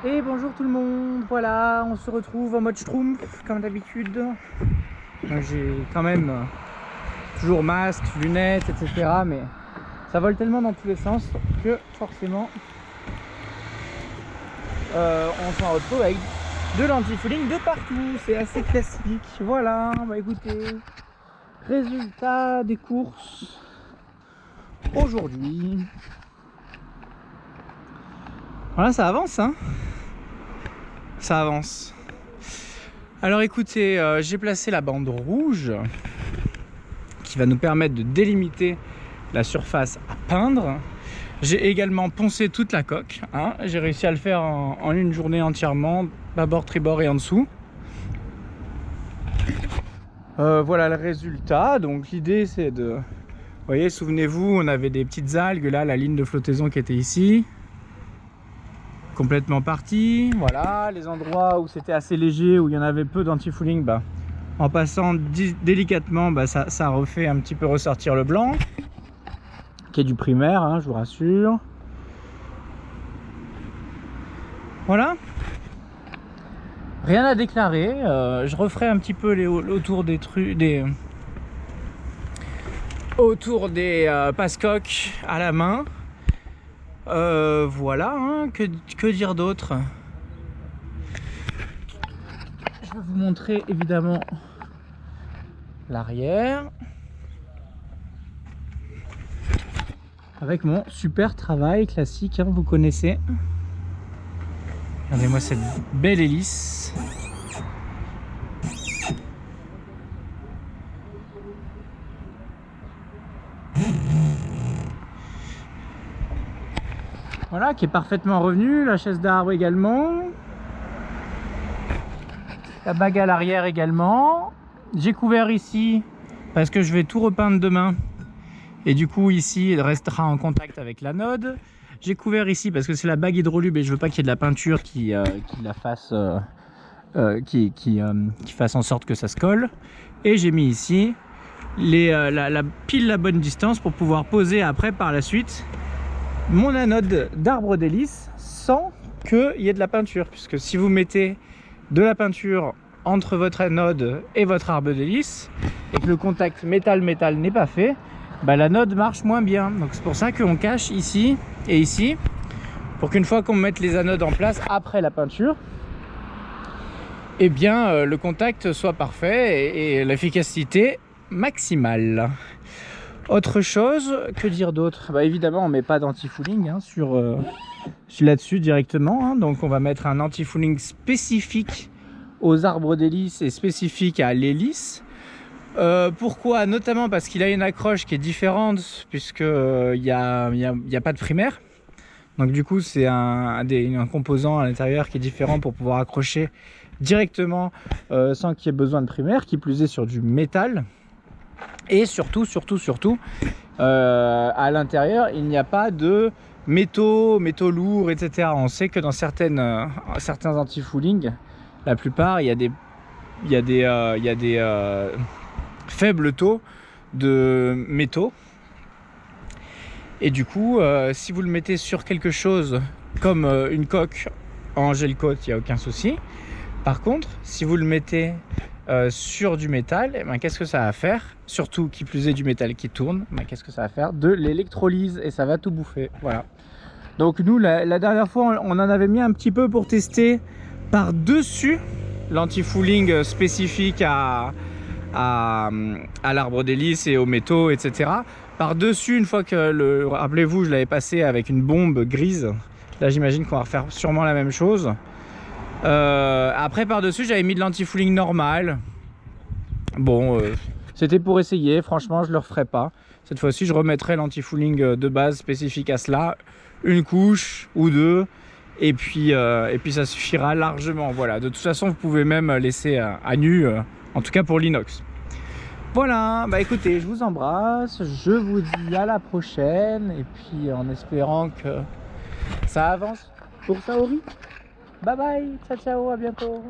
Et bonjour tout le monde, voilà, on se retrouve en mode schtroumpf comme d'habitude. J'ai quand même toujours masque, lunettes, etc. Mais ça vole tellement dans tous les sens que forcément on s'en retrouve avec de l'anti-fouling de partout. C'est assez classique. Voilà, bah écoutez, résultat des courses aujourd'hui. Voilà, ça avance, hein. Ça avance. Alors écoutez, j'ai placé la bande rouge qui va nous permettre de délimiter la surface à peindre. J'ai également poncé toute la coque, hein. J'ai réussi à le faire en une journée entièrement, bâbord, tribord et en dessous. Voilà le résultat. Donc l'idée c'est de... Vous voyez, souvenez-vous, on avait des petites algues là, la ligne de flottaison qui était ici. Complètement parti. Voilà, les endroits où c'était assez léger, où il y en avait peu d'anti-fouling, bah, en passant délicatement, bah, ça refait un petit peu ressortir le blanc, qui est du primaire, hein, je vous rassure. Voilà. Rien à déclarer. Je referai un petit peu autour des trucs, autour des passe-coques à la main. Voilà, hein, que dire d'autre? Je vais vous montrer évidemment l'arrière avec mon super travail classique, hein, vous connaissez. Regardez-moi cette belle hélice. Voilà, qui est parfaitement revenue, la chaise d'arbre également, la bague à l'arrière également. J'ai couvert ici parce que je vais tout repeindre demain et du coup ici il restera en contact avec l'anode. J'ai couvert ici parce que c'est la bague hydrolube et je veux pas qu'il y ait de la peinture qui la fasse qui fasse en sorte que ça se colle. Et j'ai mis ici la pile la bonne distance pour pouvoir poser après par la suite mon anode d'arbre d'hélice sans qu'il y ait de la peinture, puisque si vous mettez de la peinture entre votre anode et votre arbre d'hélice et que le contact métal-métal n'est pas fait, bah, l'anode marche moins bien. Donc c'est pour ça qu'on cache ici et ici, pour qu'une fois qu'on mette les anodes en place après la peinture, eh bien le contact soit parfait et l'efficacité maximale. Autre chose, que dire d'autre? Bah évidemment on met pas d'anti-fouling, hein, là-dessus directement, hein. Donc on va mettre un anti-fouling spécifique aux arbres d'hélice et spécifique à l'hélice. Pourquoi? Notamment parce qu'il a une accroche qui est différente, puisque il y a pas de primaire. Donc du coup c'est un composant à l'intérieur qui est différent pour pouvoir accrocher directement sans qu'il y ait besoin de primaire, qui plus est sur du métal. Et surtout à l'intérieur il n'y a pas de métaux lourds, etc. On sait que dans certains anti-fouling, la plupart il y a des faibles taux de métaux. Et du coup si vous le mettez sur quelque chose comme une coque en gel coat, il n'y a aucun souci. Par contre si vous le mettez sur du métal, eh ben, qu'est-ce que ça va faire? Surtout qui plus est du métal qui tourne, ben, qu'est-ce que ça va faire? De l'électrolyse, et ça va tout bouffer. Voilà. Donc nous la dernière fois on en avait mis un petit peu pour tester par dessus l'anti-fouling spécifique à l'arbre d'hélice et aux métaux, etc. Par dessus, une fois que rappelez-vous, je l'avais passé avec une bombe grise. Là j'imagine qu'on va refaire sûrement la même chose. Après par dessus j'avais mis de l'anti-fouling normal. Bon c'était pour essayer, franchement je le referai pas. Cette fois-ci je remettrai l'anti-fouling de base spécifique à cela, une couche ou deux, et puis ça suffira largement. Voilà, de toute façon vous pouvez même laisser à nu, en tout cas pour l'inox. Voilà, bah écoutez, je vous embrasse, je vous dis à la prochaine, et puis en espérant que ça avance pour Saori. Bye bye, ciao ciao, à bientôt.